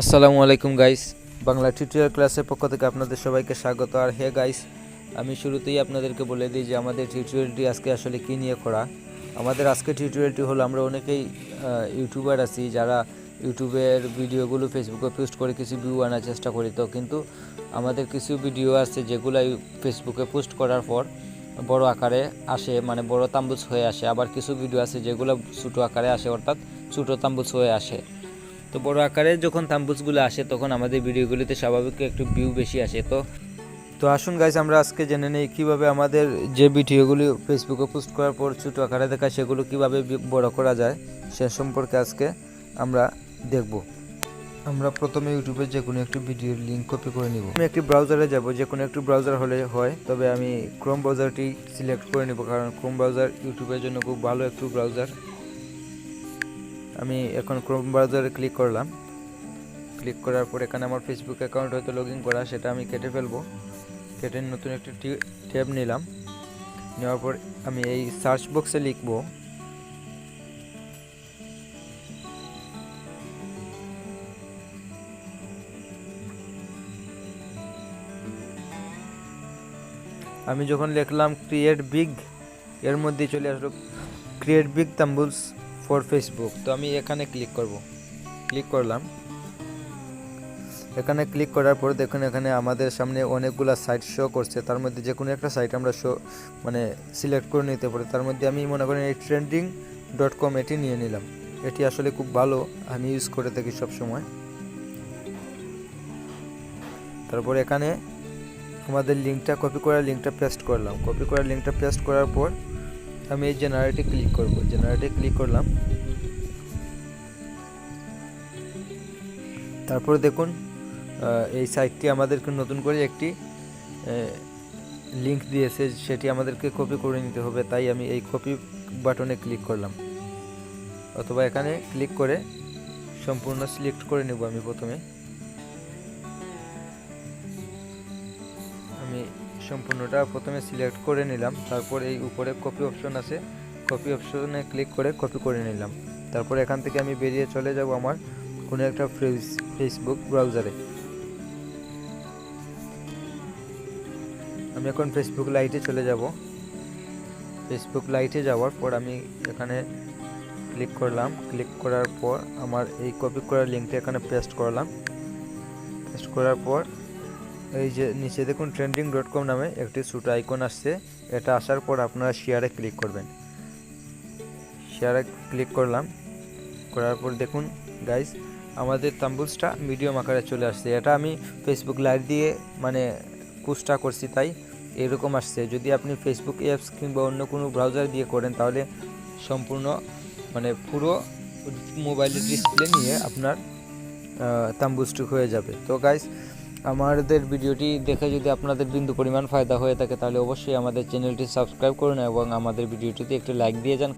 আসসালামু আলাইকুম guys, Bangla tutorial ক্লাসের পক্ষ থেকে আপনাদের সবাইকে স্বাগত। আর হে গাইস, আমি শুরুতেই আপনাদেরকে বলে দিই যে আমাদের টিউটোরিয়ালটি আজকে আসলে কী নিয়ে করা। আমাদের আজকে টিউটোরিয়ালটি হলো, আমরা অনেকেই ইউটিউবার আছি যারা ইউটিউবের ভিডিওগুলো ফেসবুকে পোস্ট করে কিছু ভিউ আনার চেষ্টা করি। তো কিন্তু আমাদের কিছু ভিডিও আছে যেগুলো ফেসবুকে পোস্ট করার পর বড় আকারে আসে, মানে বড় তাম্বুজ হয়ে আসে। আবার কিছু ভিডিও আছে যেগুলো ছোটো আকারে আসে, অর্থাৎ ছোটো তাম্বুজ হয়ে আসে। তো বড় আকারে যখন থাম্বনেইলগুলো আসে তখন আমাদের ভিডিওগুলিতে স্বাভাবিক একটু ভিউ বেশি আসে। তো আসুন গাইস, আমরা আজকে জেনে নেই কীভাবে আমাদের যে ভিডিওগুলি ফেসবুকে পোস্ট করার পর ছোটো আকারে দেখায় সেগুলো কীভাবে বড় করা যায় সে সম্পর্কে আজকে আমরা দেখব। আমরা প্রথমে ইউটিউবে যে কোনো একটি ভিডিওর লিঙ্ক কপি করে নিব। আমি একটি ব্রাউজারে যাব, যে কোনো একটি ব্রাউজার হলে হয়, তবে আমি ক্রোম ব্রাউজারটি সিলেক্ট করে নিব, কারণ ক্রোম ব্রাউজার ইউটিউবের জন্য খুব ভালো একটি ব্রাউজার। আমি এখন ক্রোম ব্রাউজারে ক্লিক করলাম। ক্লিক করার পর এখানে আমার ফেসবুক অ্যাকাউন্ট হয়তো লগ ইন করা, সেটা আমি কেটে ফেলবো। কেটে নতুন একটি ট্যাব নিলাম। নেওয়ার পর আমি এই সার্চ বক্সে লিখব আমি যখন লিখলাম ক্রিয়েট বিগ, এর মধ্যে চলে আসলো ক্রিয়েট বিগ থাম্বনেইলস ফর ফেসবুক। তো আমি এখানে ক্লিক করব। ক্লিক করলাম। এখানে ক্লিক করার পর দেখুন এখানে আমাদের সামনে অনেকগুলো সাইট শো করছে। তার মধ্যে যে কোনো একটা সাইট আমরা সিলেক্ট করে নিতে পারি। তার মধ্যে আমি মনে করি এই trending.com এটি নিয়ে নিলাম। এটি আসলে খুব ভালো, আমি ইউজ করে থাকি সব সময়। তারপর এখানে আমাদের লিঙ্কটা কপি করার লিঙ্কটা পেস্ট করলাম। কপি করার লিঙ্কটা পেস্ট করার পর আমি এই জেনারেটে ক্লিক করব। জেনারেটে ক্লিক করলাম। তারপর দেখুন এই সাইটটি আমাদেরকে নতুন করে একটি লিঙ্ক দিয়েছে, সেটি আমাদেরকে কপি করে নিতে হবে। তাই আমি এই কপি বাটনে ক্লিক করলাম, অথবা এখানে ক্লিক করে সম্পূর্ণ সিলেক্ট করে নেব। আমি সম্পূর্ণটা প্রথমে সিলেক্ট করে নিলাম। তারপর এই উপরে কপি অপশন আছে, কপি অপশনে ক্লিক করে কপি করে নিলাম। তারপর এখান থেকে আমি বেরিয়ে চলে যাব আমার কোনো একটা ফেসবুক ব্রাউজারে। আমি এখন ফেসবুক লাইটে চলে যাব। ফেসবুক লাইটে যাওয়ার পর আমি এখানে ক্লিক করলাম। ক্লিক করার পর আমার এই কপি করার লিঙ্কটা এখানে পেস্ট করলাম। পেস্ট করার পর এই যে নিচে দেখুন trending.com নামে একটি ছোট আইকন আসছে। এটা আসার পর আপনারা শেয়ারে ক্লিক করবেন। শেয়ারে ক্লিক করলাম। করার পর দেখুন গাইস, আমাদের থাম্বনেইলসটা মিডিয়াম আকারে চলে আসছে। এটা আমি ফেসবুক লাইট দিয়ে পোস্টটা করছি, তাই এরকম আসছে। যদি আপনি ফেসবুক অ্যাপস কিংবা অন্য কোনো ব্রাউজার দিয়ে করেন তাহলে সম্পূর্ণ পুরো মোবাইলের ডিসপ্লে নিয়ে আপনার থাম্বনেইলসটি হয়ে যাবে। তো গাইস, আমাদের ভিডিওটি দেখে যদি আপনাদের বিন্দু পরিমাণ ফায়দা হয়ে থাকে তাহলে অবশ্যই আমাদের চ্যানেলটি সাবস্ক্রাইব করুন এবং আমাদের ভিডিওটিতে একটি লাইক দিয়ে যান।